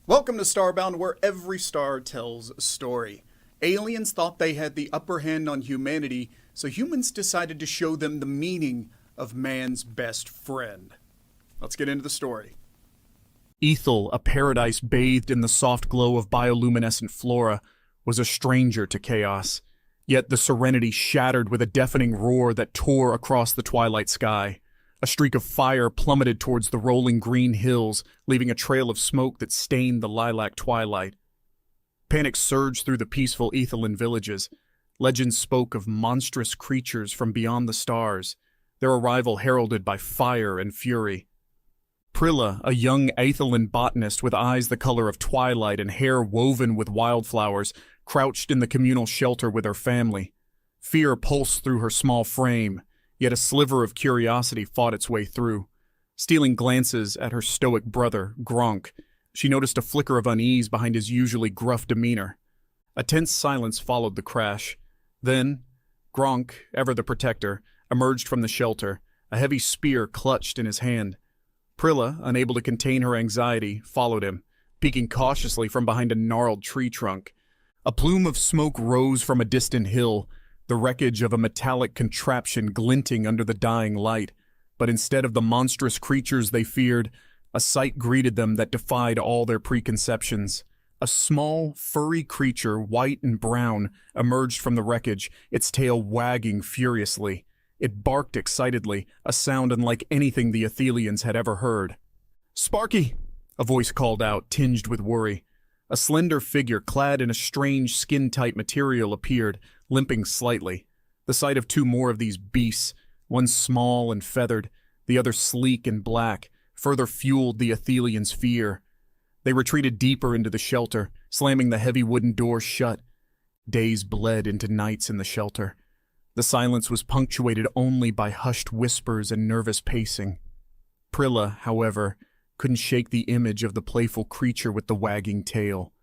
Welcome to Starbound, where every star tells a story. Aliens thought they had the upper hand on humanity, so humans decided to show them the meaning of man's best friend. Let's get into the story. Ethel, a paradise bathed in the soft glow of bioluminescent flora, was a stranger to chaos. Yet the serenity shattered with a deafening roar that tore across the twilight sky. A streak of fire plummeted towards the rolling green hills, leaving a trail of smoke that stained the lilac twilight. Panic surged through the peaceful Ethelan villages. Legends spoke of monstrous creatures from beyond the stars, their arrival heralded by fire and fury. Prilla, a young Aethelan botanist with eyes the color of twilight and hair woven with wildflowers, crouched in the communal shelter with her family. Fear pulsed through her small frame, yet a sliver of curiosity fought its way through. Stealing glances at her stoic brother, Gronk, she noticed a flicker of unease behind his usually gruff demeanor. A tense silence followed the crash. Then, Gronk, ever the protector, emerged from the shelter, a heavy spear clutched in his hand. Prilla, unable to contain her anxiety, followed him, peeking cautiously from behind a gnarled tree trunk. A plume of smoke rose from a distant hill, the wreckage of a metallic contraption glinting under the dying light. But instead of the monstrous creatures they feared, a sight greeted them that defied all their preconceptions. A small, furry creature, white and brown, emerged from the wreckage, its tail wagging furiously. It barked excitedly, a sound unlike anything the Athelians had ever heard. "Sparky!" a voice called out, tinged with worry. A slender figure clad in a strange skin-tight material appeared, limping slightly. The sight of two more of these beasts, one small and feathered, the other sleek and black, further fueled the Athelians' fear. They retreated deeper into the shelter, slamming the heavy wooden door shut. Days bled into nights in the shelter. The silence was punctuated only by hushed whispers and nervous pacing. Prilla, however, couldn't shake the image of the playful creature with the wagging tail.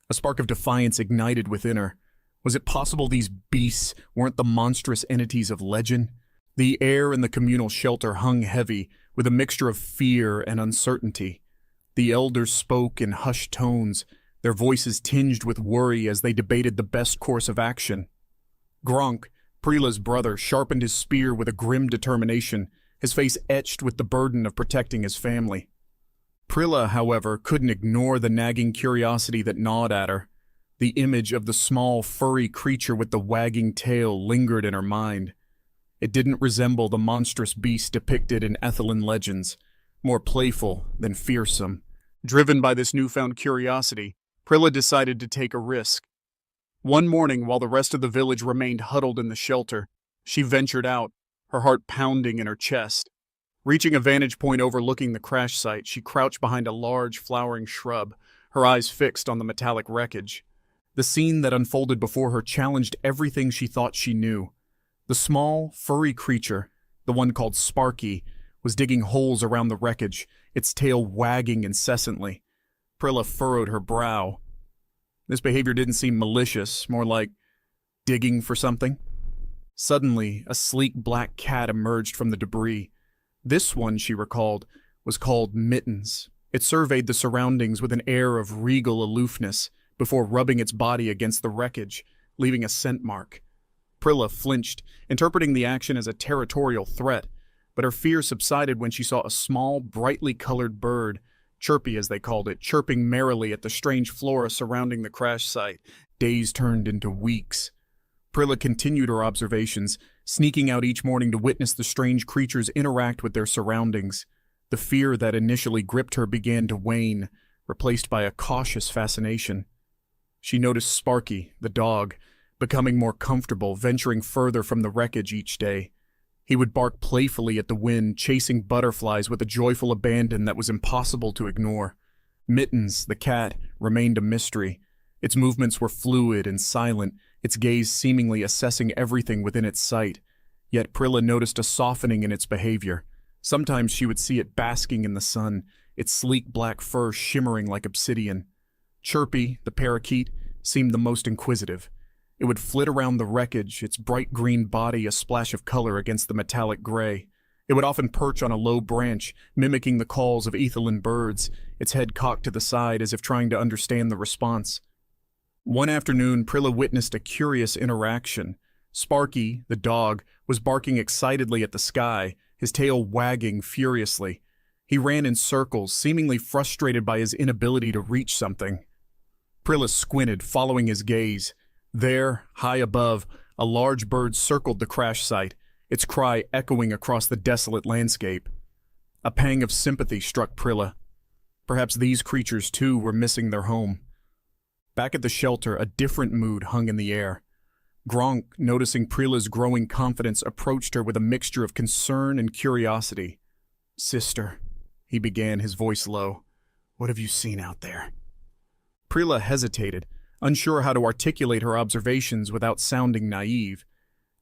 A spark of defiance ignited within her. Was it possible these beasts weren't the monstrous entities of legend? The air in the communal shelter hung heavy, with a mixture of fear and uncertainty. The elders spoke in hushed tones, their voices tinged with worry as they debated the best course of action. Gronk, Prilla's brother, sharpened his spear with a grim determination, his face etched with the burden of protecting his family. Prilla, however, couldn't ignore the nagging curiosity that gnawed at her. The image of the small, furry creature with the wagging tail lingered in her mind. It didn't resemble the monstrous beast depicted in Aethelan legends, more playful than fearsome. Driven by this newfound curiosity, Prilla decided to take a risk. One morning, while the rest of the village remained huddled in the shelter, she ventured out, her heart pounding in her chest. Reaching a vantage point overlooking the crash site, she crouched behind a large, flowering shrub, her eyes fixed on the metallic wreckage. The scene that unfolded before her challenged everything she thought she knew. The small, furry creature, the one called Sparky, was digging holes around the wreckage, its tail wagging incessantly. Prilla furrowed her brow. This behavior didn't seem malicious, more like digging for something. Suddenly, a sleek black cat emerged from the debris. This one, she recalled, was called Mittens. It surveyed the surroundings with an air of regal aloofness before rubbing its body against the wreckage, leaving a scent mark. Prilla flinched, interpreting the action as a territorial threat, but her fear subsided when she saw a small, brightly colored bird, Chirpy as they called it, chirping merrily at the strange flora surrounding the crash site. Days turned into weeks. Prilla continued her observations, sneaking out each morning to witness the strange creatures interact with their surroundings. The fear that initially gripped her began to wane, replaced by a cautious fascination. She noticed Sparky, the dog, becoming more comfortable, venturing further from the wreckage each day. He would bark playfully at the wind, chasing butterflies with a joyful abandon that was impossible to ignore. Mittens, the cat, remained a mystery. Its movements were fluid and silent, its gaze seemingly assessing everything within its sight. Yet Prilla noticed a softening in its behavior. Sometimes she would see it basking in the sun, its sleek black fur shimmering like obsidian. Chirpy, the parakeet, seemed the most inquisitive. It would flit around the wreckage, its bright green body a splash of color against the metallic gray. It would often perch on a low branch, mimicking the calls of Aethelan birds, its head cocked to the side as if trying to understand the response. One afternoon, Prilla witnessed a curious interaction. Sparky, the dog, was barking excitedly at the sky, his tail wagging furiously. He ran in circles, seemingly frustrated by his inability to reach something. Prilla squinted, following his gaze. There, high above, a large bird circled the crash site, its cry echoing across the desolate landscape. A pang of sympathy struck Prilla. Perhaps these creatures, too, were missing their home. Back at the shelter, a different mood hung in the air. Gronk, noticing Prilla's growing confidence, approached her with a mixture of concern and curiosity. "Sister," he began, his voice low, "what have you seen out there?" Prilla hesitated, unsure how to articulate her observations without sounding naive.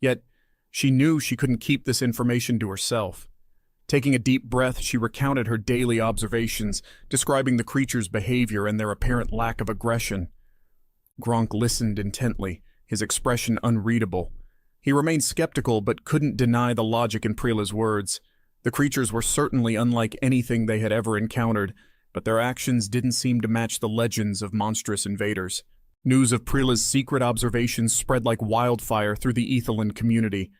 Yet, she knew she couldn't keep this information to herself. Taking a deep breath, she recounted her daily observations, describing the creature's behavior and their apparent lack of aggression. Gronk listened intently, his expression unreadable. He remained skeptical but couldn't deny the logic in Prilla's words. The creatures were certainly unlike anything they had ever encountered, but their actions didn't seem to match the legends of monstrous invaders. News of Prilla's secret observations spread like wildfire through the Ethelin community.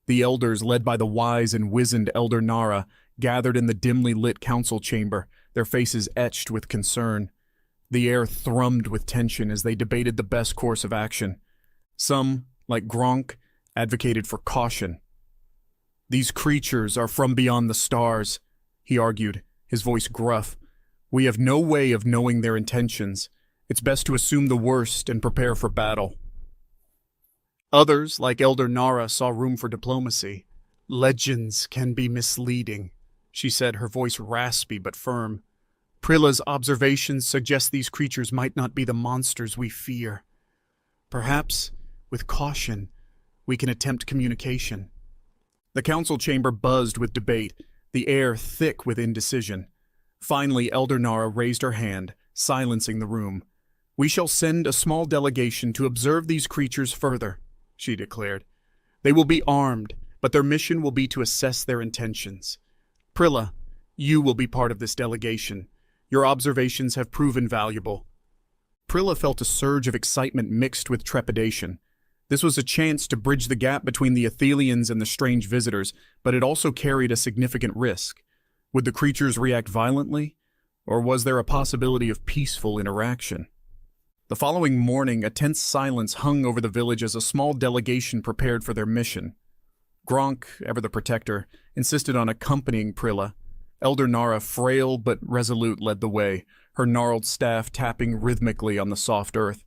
The elders, led by the wise and wizened Elder Nara, gathered in the dimly lit council chamber, their faces etched with concern. The air thrummed with tension as they debated the best course of action. Some, like Gronk, advocated for caution. "These creatures are from beyond the stars," he argued, his voice gruff. "We have no way of knowing their intentions. It's best to assume the worst and prepare for battle." Others, like Elder Nara, saw room for diplomacy. "Legends can be misleading," she said, her voice raspy but firm. "Prilla's observations suggest these creatures might not be the monsters we fear. Perhaps, with caution, we can attempt communication." The council chamber buzzed with debate, the air thick with indecision. Finally, Elder Nara raised her hand, silencing the room. "We shall send a small delegation to observe these creatures further," she declared. "They will be armed, but their mission will be to assess their intentions. Prilla, you will be part of this delegation. Your observations have proven valuable." Prilla felt a surge of excitement mixed with trepidation. This was a chance to bridge the gap between the Athelians and the strange visitors, but it also carried a significant risk. Would the creatures react violently, or was there a possibility of peaceful interaction? The following morning, a tense silence hung over the village as a small delegation prepared for their mission. Gronk, ever the protector, insisted on accompanying Prilla. Elder Nara, frail but resolute, led the way, her gnarled staff tapping rhythmically on the soft earth.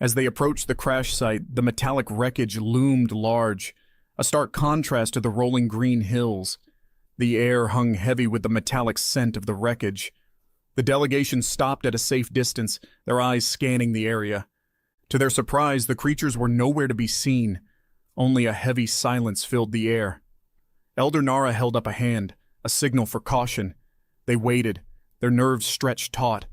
As they approached the crash site, the metallic wreckage loomed large, a stark contrast to the rolling green hills. The air hung heavy with the metallic scent of the wreckage. The delegation stopped at a safe distance, their eyes scanning the area. To their surprise, the creatures were nowhere to be seen. Only a heavy silence filled the air. Elder Nara held up a hand, a signal for caution. They waited, their nerves stretched taut.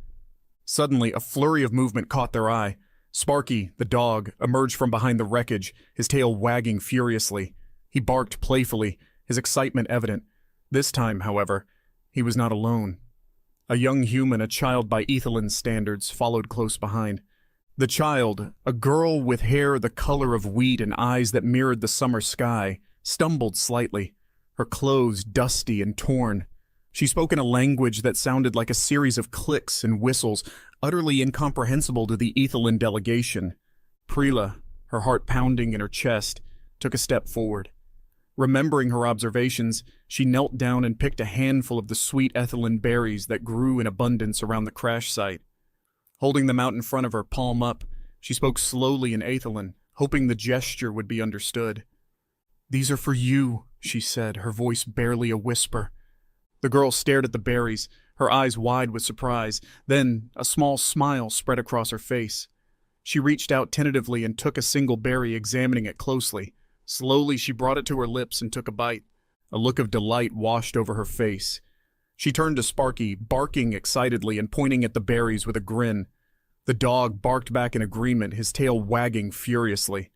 Suddenly, a flurry of movement caught their eye. Sparky, the dog, emerged from behind the wreckage, his tail wagging furiously. He barked playfully, his excitement evident. This time, however, he was not alone. A young human, a child by Ethelin standards, followed close behind. The child, a girl with hair the color of wheat and eyes that mirrored the summer sky, stumbled slightly, her clothes dusty and torn. She spoke in a language that sounded like a series of clicks and whistles, utterly incomprehensible to the Ethelin delegation. Prilla, her heart pounding in her chest, took a step forward. Remembering her observations, she knelt down and picked a handful of the sweet Ethelin berries that grew in abundance around the crash site. Holding them out in front of her, palm up, she spoke slowly in Ethelin, hoping the gesture would be understood. "These are for you," she said, her voice barely a whisper. The girl stared at the berries, her eyes wide with surprise. Then a small smile spread across her face. She reached out tentatively and took a single berry, examining it closely. Slowly, she brought it to her lips and took a bite. A look of delight washed over her face. She turned to Sparky, barking excitedly and pointing at the berries with a grin. The dog barked back in agreement, his tail wagging furiously.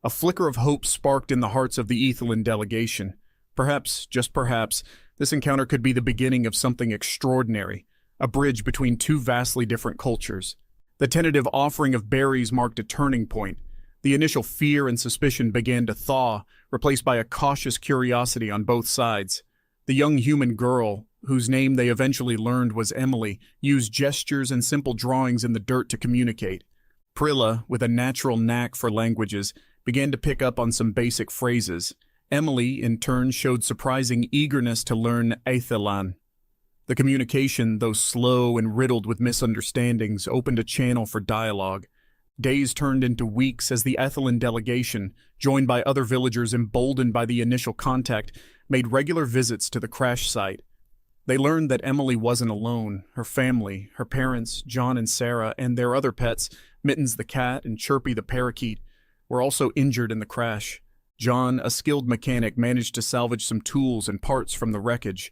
A flicker of hope sparked in the hearts of the Ethelin delegation. Perhaps, just perhaps, this encounter could be the beginning of something extraordinary, a bridge between two vastly different cultures. The tentative offering of berries marked a turning point. The initial fear and suspicion began to thaw, replaced by a cautious curiosity on both sides. The young human girl, whose name they eventually learned was Emily, used gestures and simple drawings in the dirt to communicate. Prilla, with a natural knack for languages, began to pick up on some basic phrases. Emily, in turn, showed surprising eagerness to learn Aethilan. The communication, though slow and riddled with misunderstandings, opened a channel for dialogue. Days turned into weeks as the Aethilan delegation, joined by other villagers emboldened by the initial contact, made regular visits to the crash site. They learned that Emily wasn't alone. Her family, her parents, John and Sarah, and their other pets, Mittens the cat and Chirpy the parakeet, were also injured in the crash. John, a skilled mechanic, managed to salvage some tools and parts from the wreckage.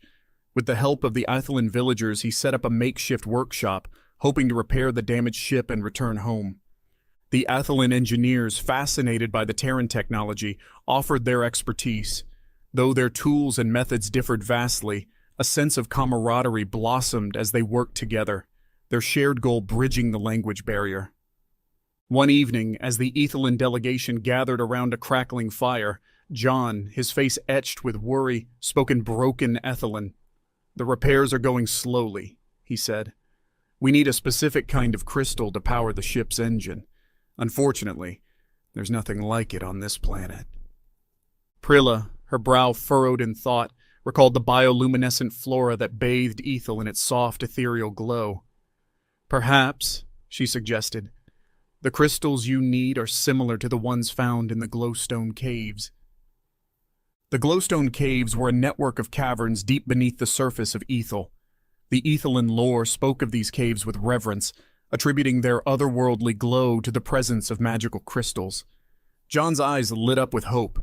With the help of the Aethilan villagers, he set up a makeshift workshop, hoping to repair the damaged ship and return home. The Aethilan engineers, fascinated by the Terran technology, offered their expertise. Though their tools and methods differed vastly, a sense of camaraderie blossomed as they worked together, their shared goal bridging the language barrier. One evening, as the Aethilan delegation gathered around a crackling fire, John, his face etched with worry, spoke in broken Aethilan. "The repairs are going slowly," he said. "We need a specific kind of crystal to power the ship's engine. Unfortunately, there's nothing like it on this planet." Prilla, her brow furrowed in thought, recalled the bioluminescent flora that bathed Ethel in its soft, ethereal glow. "Perhaps," she suggested, "the crystals you need are similar to the ones found in the glowstone caves." The glowstone caves were a network of caverns deep beneath the surface of Ethel. The Aethilan lore spoke of these caves with reverence, attributing their otherworldly glow to the presence of magical crystals. John's eyes lit up with hope.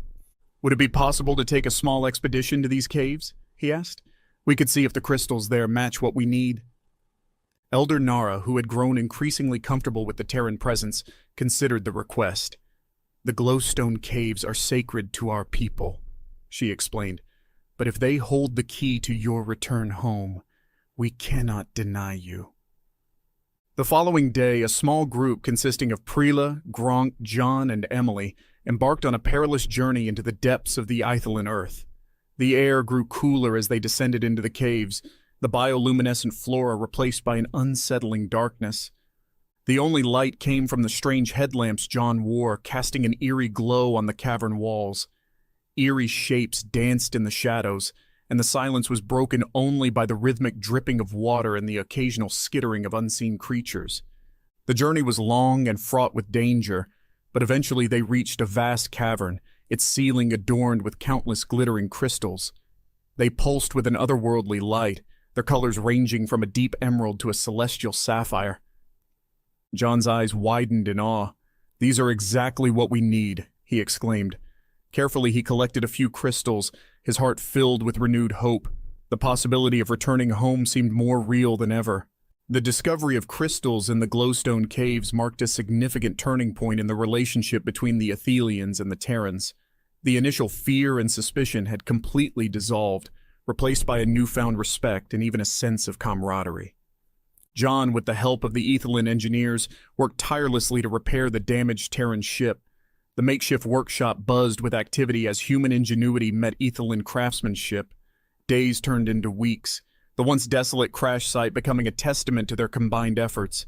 "Would it be possible to take a small expedition to these caves?" he asked. "We could see if the crystals there match what we need." Elder Nara, who had grown increasingly comfortable with the Terran presence, considered the request. "The glowstone caves are sacred to our people," she explained. "But if they hold the key to your return home, we cannot deny you." The following day, a small group consisting of Prilla, Gronk, John, and Emily embarked on a perilous journey into the depths of the Aethilan earth. The air grew cooler as they descended into the caves, the bioluminescent flora replaced by an unsettling darkness. The only light came from the strange headlamps John wore, casting an eerie glow on the cavern walls. Eerie shapes danced in the shadows, and the silence was broken only by the rhythmic dripping of water and the occasional skittering of unseen creatures. The journey was long and fraught with danger, but eventually they reached a vast cavern, its ceiling adorned with countless glittering crystals. They pulsed with an otherworldly light, their colors ranging from a deep emerald to a celestial sapphire. John's eyes widened in awe. "These are exactly what we need," he exclaimed. Carefully he collected a few crystals, his heart filled with renewed hope. The possibility of returning home seemed more real than ever. The discovery of crystals in the glowstone caves marked a significant turning point in the relationship between the Aethelians and the Terrans. The initial fear and suspicion had completely dissolved, replaced by a newfound respect and even a sense of camaraderie. John, with the help of the Aethilan engineers, worked tirelessly to repair the damaged Terran ship. The makeshift workshop buzzed with activity as human ingenuity met Aethilan craftsmanship. Days turned into weeks, the once desolate crash site becoming a testament to their combined efforts.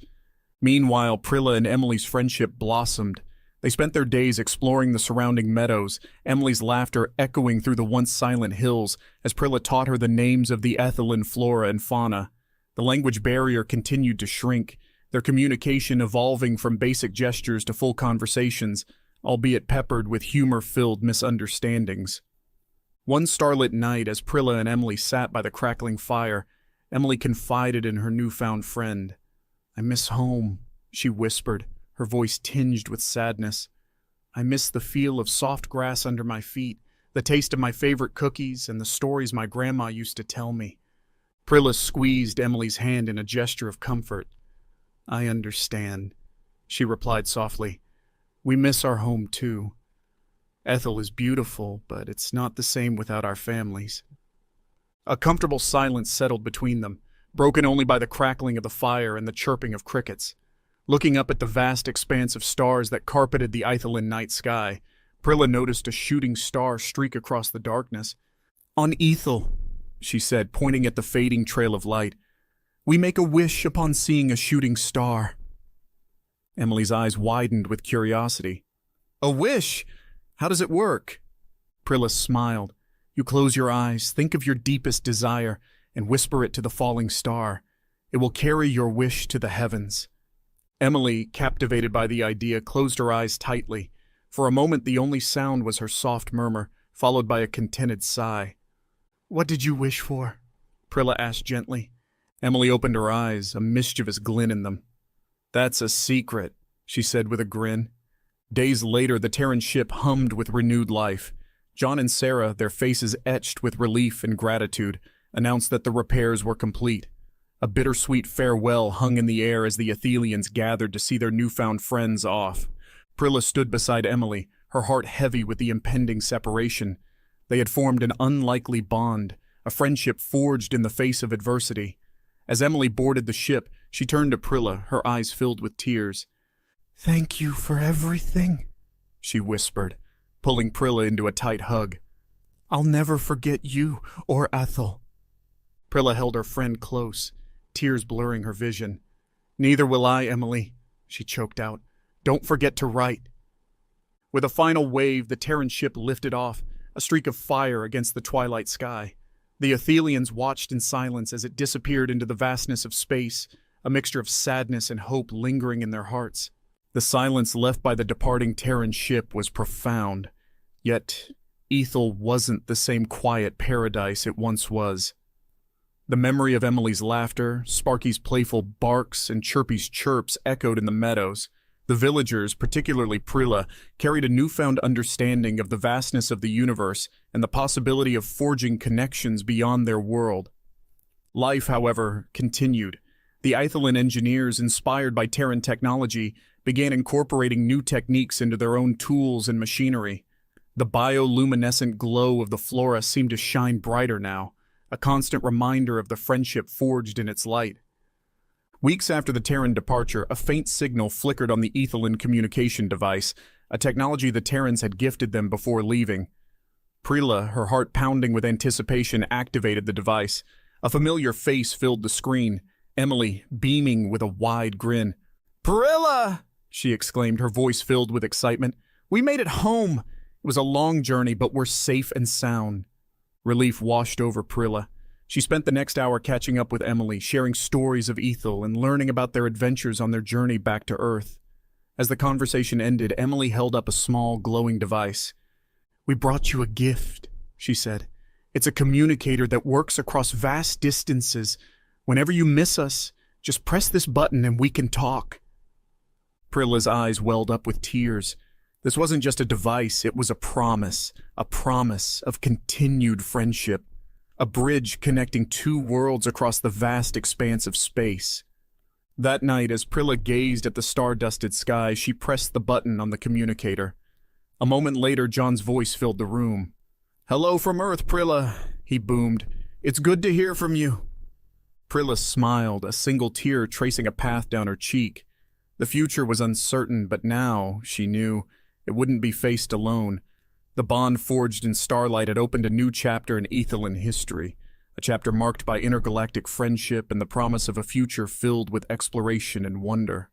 Meanwhile, Prilla and Emily's friendship blossomed. They spent their days exploring the surrounding meadows, Emily's laughter echoing through the once silent hills as Prilla taught her the names of the Aethilan flora and fauna. The language barrier continued to shrink, their communication evolving from basic gestures to full conversations, albeit peppered with humor-filled misunderstandings. One starlit night, as Prilla and Emily sat by the crackling fire, Emily confided in her newfound friend. "I miss home," she whispered, her voice tinged with sadness. "I miss the feel of soft grass under my feet, the taste of my favorite cookies, and the stories my grandma used to tell me." Prilla squeezed Emily's hand in a gesture of comfort. "I understand," she replied softly. "We miss our home too. Ethel is beautiful, but it's not the same without our families." A comfortable silence settled between them. broken only by the crackling of the fire and the chirping of crickets. Looking up at the vast expanse of stars that carpeted the Eithilin night sky, Prilla noticed a shooting star streak across the darkness. "On Ethel," she said, pointing at the fading trail of light, "we make a wish upon seeing a shooting star." Emily's eyes widened with curiosity. "A wish? How does it work?" Prilla smiled. "You close your eyes, think of your deepest desire, and whisper it to the falling star. It will carry your wish to the heavens." Emily, captivated by the idea, closed her eyes tightly. For a moment the only sound was her soft murmur, followed by a contented sigh. "What did you wish for?" Prilla asked gently. Emily opened her eyes, a mischievous glint in them. "That's a secret," she said with a grin. Days later, the Terran ship hummed with renewed life. John and Sarah, their faces etched with relief and gratitude, announced that the repairs were complete. A bittersweet farewell hung in the air as the Athelians gathered to see their newfound friends off. Prilla stood beside Emily, her heart heavy with the impending separation. They had formed an unlikely bond, a friendship forged in the face of adversity. As Emily boarded the ship, she turned to Prilla, her eyes filled with tears. "Thank you for everything," she whispered, pulling Prilla into a tight hug. "I'll never forget you or Ethel." Prilla held her friend close, tears blurring her vision. "Neither will I, Emily," she choked out. "Don't forget to write." With a final wave, the Terran ship lifted off, a streak of fire against the twilight sky. The Athelians watched in silence as it disappeared into the vastness of space, a mixture of sadness and hope lingering in their hearts. The silence left by the departing Terran ship was profound, yet Ethel wasn't the same quiet paradise it once was. The memory of Emily's laughter, Sparky's playful barks, and Chirpy's chirps echoed in the meadows. The villagers, particularly Prilla, carried a newfound understanding of the vastness of the universe and the possibility of forging connections beyond their world. Life, however, continued. The Eithilin engineers, inspired by Terran technology, began incorporating new techniques into their own tools and machinery. The bioluminescent glow of the flora seemed to shine brighter now, a constant reminder of the friendship forged in its light. Weeks after the Terran departure, a faint signal flickered on the Eithilin communication device, a technology the Terrans had gifted them before leaving. Prilla, her heart pounding with anticipation, activated the device. A familiar face filled the screen, Emily, beaming with a wide grin. "Prilla!" she exclaimed, her voice filled with excitement. "We made it home! It was a long journey, but we're safe and sound." Relief washed over Prilla. She spent the next hour catching up with Emily, sharing stories of Ethel and learning about their adventures on their journey back to Earth. As the conversation ended, Emily held up a small, glowing device. "We brought you a gift," she said. "It's a communicator that works across vast distances. Whenever you miss us, just press this button and we can talk." Prilla's eyes welled up with tears. This wasn't just a device, it was a promise of continued friendship. A bridge connecting two worlds across the vast expanse of space. That night, as Prilla gazed at the star-dusted sky, she pressed the button on the communicator. A moment later, John's voice filled the room. "Hello from Earth, Prilla," he boomed. "It's good to hear from you." Prilla smiled, a single tear tracing a path down her cheek. The future was uncertain, but now, she knew, it wouldn't be faced alone. The bond forged in starlight had opened a new chapter in Eithilin history, a chapter marked by intergalactic friendship and the promise of a future filled with exploration and wonder.